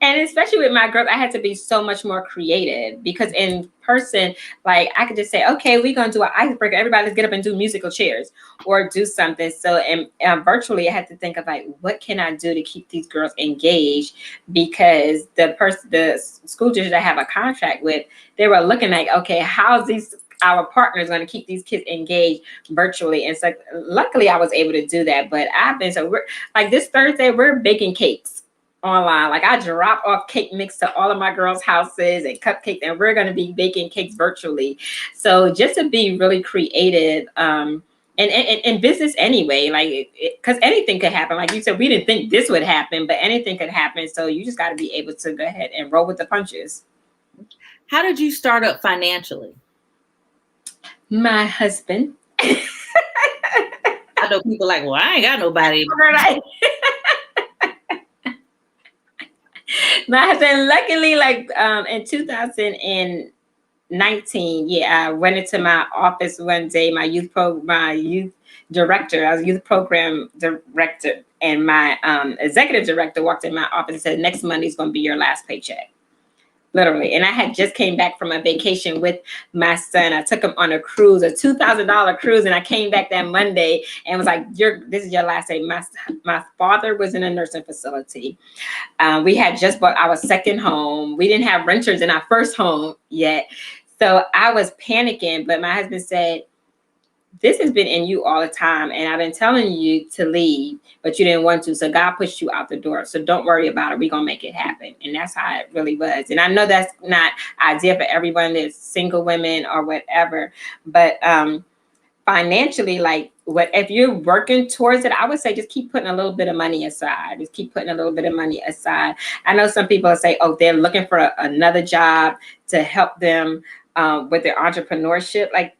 And especially with my group, I had to be so much more creative because in person, like I could just say, okay, we're going to do an icebreaker. Everybody let's get up and do musical chairs or do something. So, and virtually I had to think of like, what can I do to keep these girls engaged? Because the school district I have a contract with, they were looking like, okay, how's our partners going to keep these kids engaged virtually? And so luckily I was able to do that. But we're like this Thursday, we're baking cakes online. Like I drop off cake mix to all of my girls' houses and cupcakes, and we're going to be baking cakes virtually. So just to be really creative, and in business anyway, like because anything could happen. Like you said, we didn't think this would happen, but anything could happen. So you just got to be able to go ahead and roll with the punches. How did you start up financially? My husband. I know people like, well, I ain't got nobody. My husband, luckily, like in 2019, I went into my office one day, my youth director, I was youth program director, and my executive director walked in my office and said, next Monday is going to be your last paycheck. Literally. And I had just came back from a vacation with my son. I took him on a cruise, a $2,000 cruise. And I came back that Monday and was like, this is your last day. My father was in a nursing facility. We had just bought our second home. We didn't have renters in our first home yet. So I was panicking, but my husband said, this has been in you all the time. And I've been telling you to leave, but you didn't want to. So God pushed you out the door. So don't worry about it. We're going to make it happen. And that's how it really was. And I know that's not ideal for everyone that's single women or whatever. But financially, like if you're working towards it, I would say just keep putting a little bit of money aside. Just keep putting a little bit of money aside. I know some people say, oh, they're looking for another job to help them with their entrepreneurship. Like,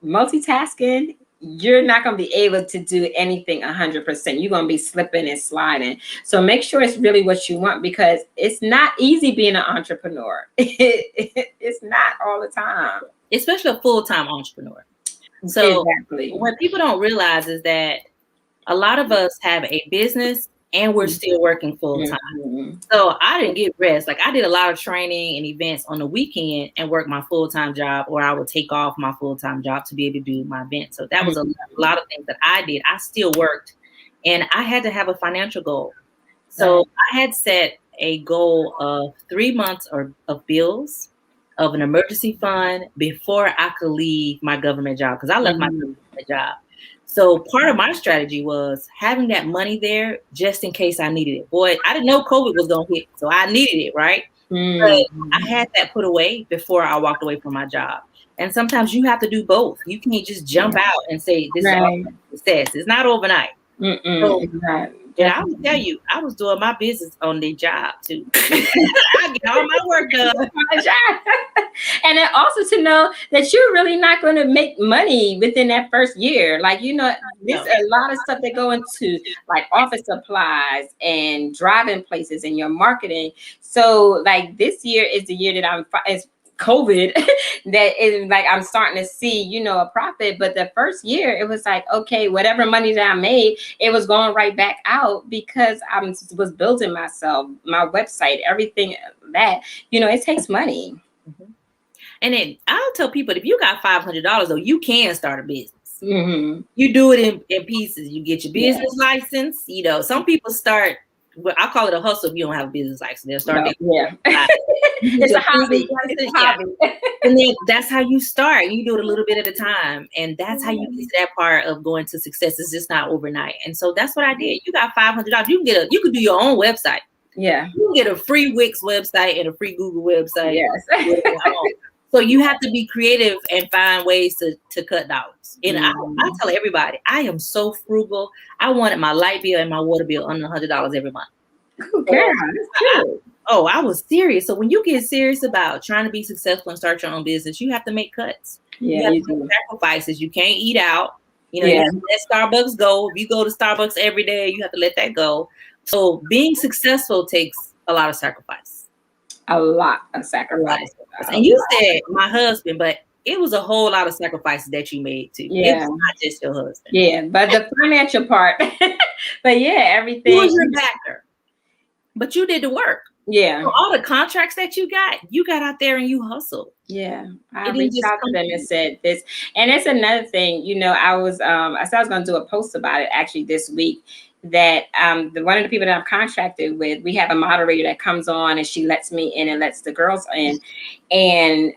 multitasking, you're not going to be able to do anything 100%. You're going to be slipping and sliding. So make sure it's really what you want, because it's not easy being an entrepreneur. It's not all the time. Especially a full-time entrepreneur. So exactly. What people don't realize is that a lot of us have a business and we're still working full time. Mm-hmm. So I didn't get rest. Like I did a lot of training and events on the weekend and work my full-time job, or I would take off my full-time job to be able to do my event. So that was a lot of things that I did. I still worked, and I had to have a financial goal. So I had set a goal of 3 months of bills, of an emergency fund before I could leave my government job, because I left my government job. So part of my strategy was having that money there just in case I needed it. Boy, I didn't know COVID was going to hit, so I needed it, right? But I had that put away before I walked away from my job. And sometimes you have to do both. You can't just jump out and say, this is all success. It's not overnight. So, and I will tell you, I was doing my business on the job too. I get all my work done. And then also to know that you're really not going to make money within that first year. Like, there's a lot of stuff that go into like office supplies and driving places and your marketing. So like this year is the year that it's COVID that is like I'm starting to see, a profit. But the first year it was like, okay, whatever money that I made, it was going right back out because I was building myself, my website, everything that, it takes money. Mm-hmm. And I'll tell people, if you got $500 though, you can start a business. Mm-hmm. You do it in pieces. You get your business license. Some people start. Well, I call it a hustle if you don't have a business license. They'll start. It's a hobby. It's a hobby. And then that's how you start. You do it a little bit at a time. And that's how you get to that part of going to success. It's just not overnight. And so that's what I did. You got $500. You could do your own website. Yeah. You can get a free Wix website and a free Google website. Yes. So you have to be creative and find ways to cut dollars. And I tell everybody, I am so frugal. I wanted my light bill and my water bill under $100 every month. Okay. I was serious. So when you get serious about trying to be successful and start your own business, you have to make cuts. Yeah, you have to make sacrifices. You can't eat out. You have to let Starbucks go. If you go to Starbucks every day, you have to let that go. So being successful takes a lot of sacrifice. A lot of sacrifice. And you said my husband, but it was a whole lot of sacrifices that you made too. Yeah. It was not just your husband. Yeah, but the financial part, but yeah, everything. He was your backer, but you did the work. Yeah. So all the contracts that you got out there and you hustled. Yeah, I reached out to them and said this, and it's another thing. You know, I said I was going to do a post about it actually this week. That one of the people that I'm contracted with, we have a moderator that comes on and she lets me in and lets the girls in, and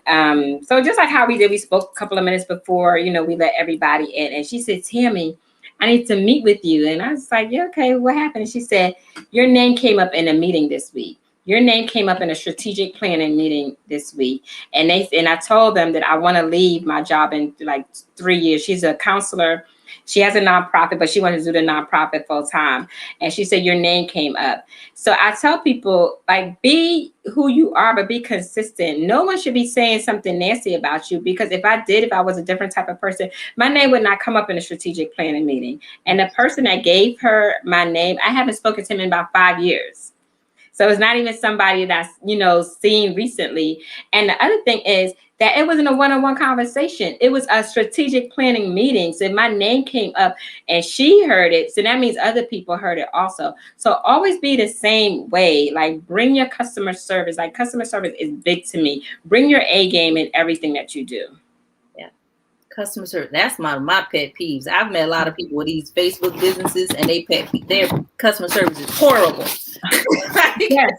so just like how we did, we spoke a couple of minutes before, you know, we let everybody in, and she said, Tammy, I need to meet with you, and I was like, yeah, okay, what happened? And she said, your name came up in a meeting this week. Your name came up in a strategic planning meeting this week. And I told them that I want to leave my job in like 3 years. She's a counselor. She has a nonprofit, but she wanted to do the nonprofit full time. And she said, your name came up. So I tell people, like, be who you are, but be consistent. No one should be saying something nasty about you, because if I was a different type of person, my name would not come up in a strategic planning meeting. And the person that gave her my name, I haven't spoken to him in about 5 years. So it's not even somebody that's, you know, seen recently. And the other thing is that it wasn't a one-on-one conversation. It was a strategic planning meeting. So my name came up and she heard it. So that means other people heard it also. So always be the same way. Like, bring your customer service. Like, customer service is big to me. Bring your A game in everything that you do. Customer service, that's my pet peeves. I've met a lot of people with these Facebook businesses and their customer service is horrible. Yes.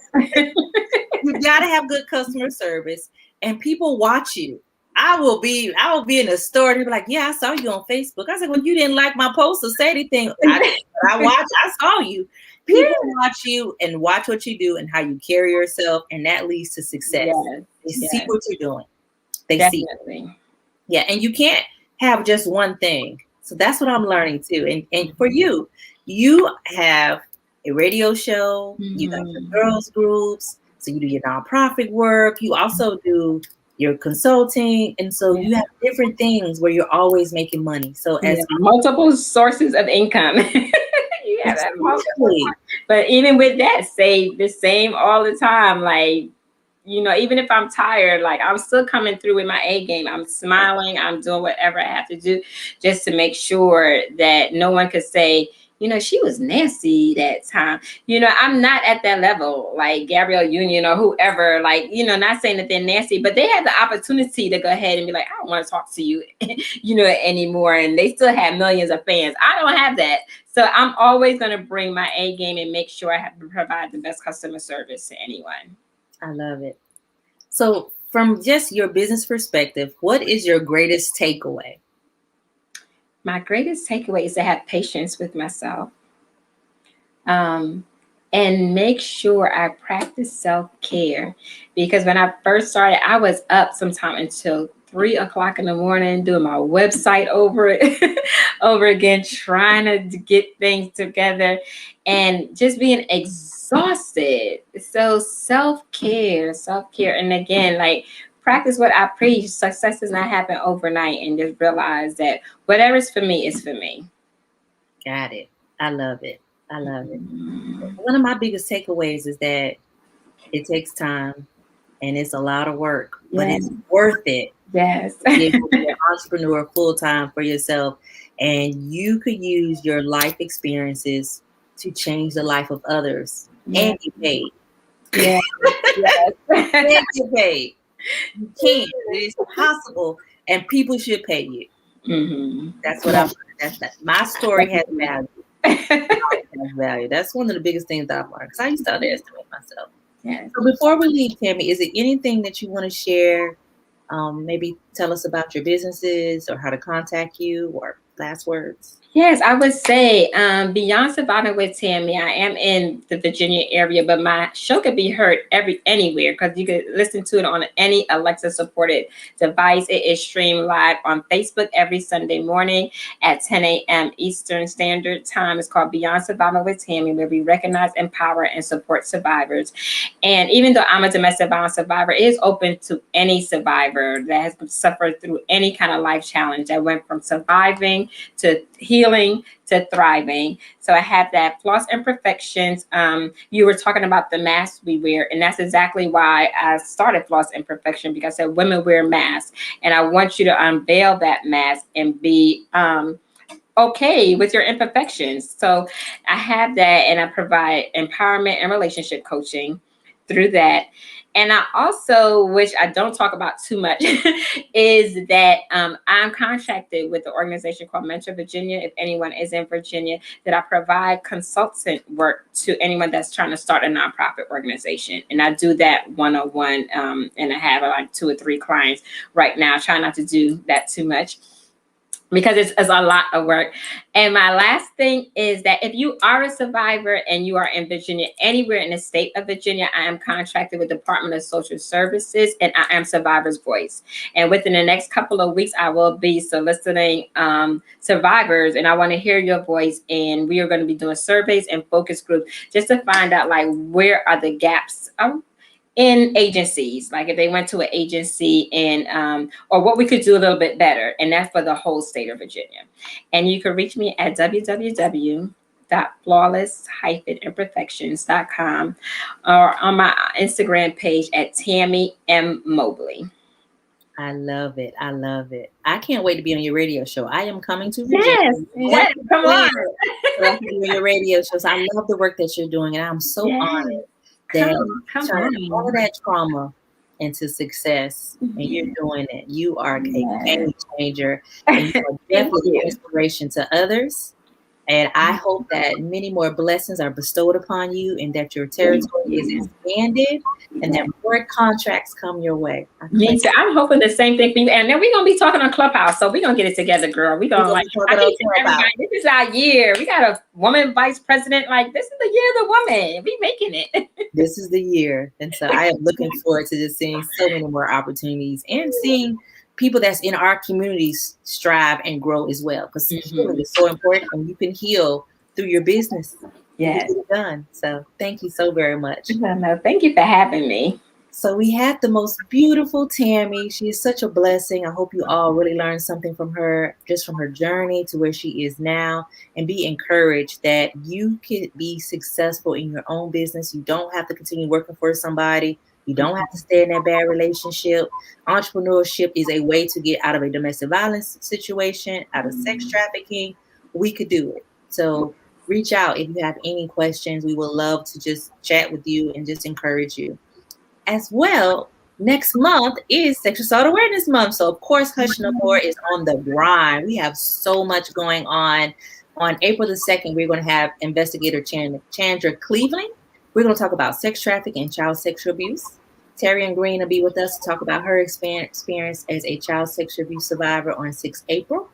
You gotta have good customer service and people watch you. I will be in a store and be like, yeah, I saw you on Facebook. I said, well, you didn't like my post or say anything. I saw you. People watch you and watch what you do and how you carry yourself, and that leads to success. Yes. They see what you're doing. They Definitely. see. Yeah, and you can't have just one thing. So that's what I'm learning too. And for you have a radio show, you got your girls groups, so you do your nonprofit work, you also do your consulting, and so you have different things where you're always making money. So as multiple sources of income. Yeah, but even with that, stay the same all the time. Like, you know, even if I'm tired, like, I'm still coming through with my A game. I'm smiling. I'm doing whatever I have to do just to make sure that no one could say, you know, she was nasty that time. You know, I'm not at that level, like Gabrielle Union or whoever, like, you know, not saying that they're nasty, but they had the opportunity to go ahead and be like, I don't want to talk to you, you know, anymore. And they still have millions of fans. I don't have that. So I'm always going to bring my A game and make sure I have to provide the best customer service to anyone. I love it. So from just your business perspective, what is your greatest takeaway? My greatest takeaway is to have patience with myself, and make sure I practice self-care, because when I first started, I was up sometime until 3 o'clock in the morning doing my website over again, trying to get things together and just being exhausted. So self-care. And again, like, practice what I preach. Success does not happen overnight, and just realize that whatever's for me is for me. Got it. I love it. One of my biggest takeaways is that it takes time and it's a lot of work, but it's worth it. Yes. Be able to be an entrepreneur full time for yourself, and you could use your life experiences to change the life of others and get paid. Yes. And get paid. You can. It is possible, and people should pay you. That's what my story has value. That's one of the biggest things that I've learned, because I used to underestimate myself. So before we leave, Tammy, is there anything that you want to share? Maybe tell us about your businesses or how to contact you, or last words. Yes, I would say beyond Surviving with Tammy, I am in the Virginia area, but my show could be heard anywhere, because you could listen to it on any Alexa supported device. It is streamed live on Facebook every Sunday morning at 10 a.m. Eastern Standard Time. It's called Beyond Surviving with Tammy, where we recognize, empower, and support survivors. And even though I'm a domestic violence survivor, it is open to any survivor that has suffered through any kind of life challenge, that went from surviving thriving to healing to thriving. So I have that flaws and imperfections. You were talking about the masks we wear, and that's exactly why I started flaws and imperfection, because I said women wear masks, and I want you to unveil that mask and be okay with your imperfections. So I have that, and I provide empowerment and relationship coaching through that. And I also, which I don't talk about too much, is that I'm contracted with the organization called Mentor Virginia. If anyone is in Virginia, that I provide consultant work to anyone that's trying to start a nonprofit organization. And I do that one-on-one, and I have like 2 or 3 clients right now. I try not to do that too much, because it's a lot of work. And my last thing is that if you are a survivor and you are in Virginia, anywhere in the state of Virginia, I am contracted with Department of Social Services, and I am Survivor's Voice. And within the next couple of weeks, I will be soliciting survivors, and I want to hear your voice. And we are going to be doing surveys and focus groups just to find out, like, where are the gaps in agencies, like if they went to an agency, and or what we could do a little bit better. And that's for the whole state of Virginia. And you can reach me at www.flawless-imperfections.com, or on my Instagram page at Tammy M. Mobley. I love it. I love it. I can't wait to be on your radio show. I am coming to Virginia. Yes, come on. So I can be on your radio show. So I love the work that you're doing, and I'm so honored that turning all of that trauma into success, and you're doing it. You are a game changer, and you are definitely an inspiration to others. And I hope that many more blessings are bestowed upon you, and that your territory is expanded, and that more contracts come your way. Me too. I'm hoping the same thing for you. And then we're going to be talking on Clubhouse. So we're going to get it together, girl. We're going to like, this is our year. We got a woman vice president. Like, this is the year of the woman. We making it. This is the year. And so I am looking forward to just seeing so many more opportunities, and seeing people that's in our communities strive and grow as well. Because healing is so important, and you can heal through your business. Yes. Get it done. So thank you so very much. No, thank you for having me. So we had the most beautiful Tammy. She is such a blessing. I hope you all really learned something from her, just from her journey to where she is now, and be encouraged that you can be successful in your own business. You don't have to continue working for somebody. You don't have to stay in that bad relationship. Entrepreneurship is a way to get out of a domestic violence situation, out of sex trafficking. We could do it. So reach out if you have any questions. We would love to just chat with you and just encourage you. As well, next month is Sexual Assault Awareness Month. So, of course, Hush No More is on the grind. We have so much going on. On April the 2nd, we're going to have Investigator Chandra Cleveland. We're going to talk about sex trafficking and child sexual abuse. Terry Green will be with us to talk about her experience as a child sexual abuse survivor on 6 April.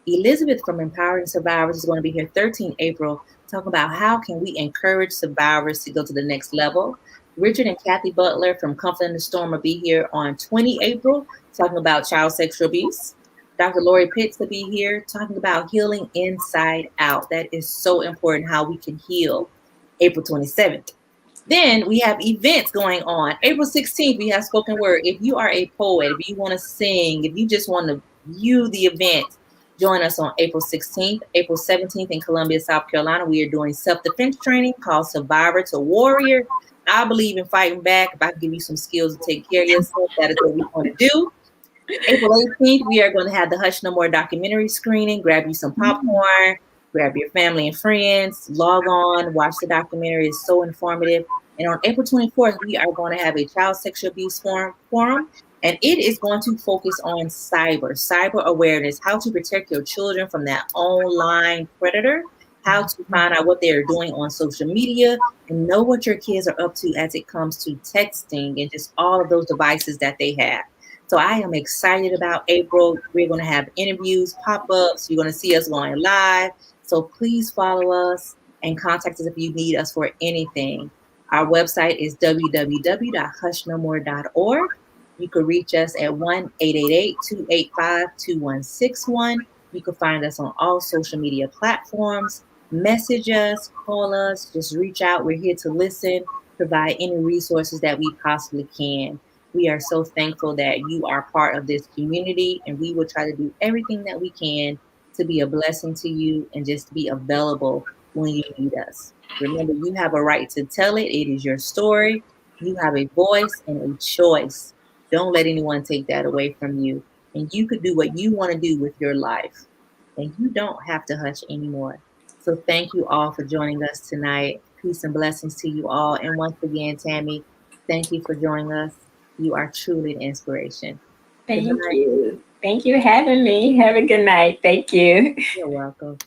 Elizabeth from Empowering Survivors is going to be here 13 April, talking about how can we encourage survivors to go to the next level. Richard and Kathy Butler from Comfort in the Storm will be here on 20 April, talking about child sexual abuse. Dr. Lori Pitts will be here talking about healing inside out. That is so important, how we can heal. April 27th. Then we have events going on. April 16th, we have spoken word. If you are a poet, if you want to sing, if you just want to view the event, join us on April 16th. April 17th in Columbia, South Carolina, we are doing self-defense training called Survivor to Warrior. I believe in fighting back. If I can give you some skills to take care of yourself, that is what we want to do. April 18th, we are going to have the Hush No More documentary screening. Grab you some popcorn, grab your family and friends, log on, watch the documentary. It's so informative. And on April 24th, we are going to have a child sexual abuse forum, and it is going to focus on cyber awareness, how to protect your children from that online predator, how to find out what they are doing on social media, and know what your kids are up to as it comes to texting and just all of those devices that they have. So I am excited about April. We're going to have interviews, pop-ups. You're going to see us going live. So please follow us and contact us if you need us for anything. Our website is www.hushnomore.org. You can reach us at 1-888-285-2161. You can find us on all social media platforms. Message us, call us, just reach out. We're here to listen, provide any resources that we possibly can. We are so thankful that you are part of this community, and we will try to do everything that we can to be a blessing to you and just to be available when you need us. Remember, you have a right to tell it. It is your story. You have a voice and a choice. Don't let anyone take that away from you. And you could do what you want to do with your life. And you don't have to hush anymore. So thank you all for joining us tonight. Peace and blessings to you all. And once again, Tammy, thank you for joining us. You are truly an inspiration. Good Thank night. you. Thank you for having me. Have a good night. Thank you. You're welcome.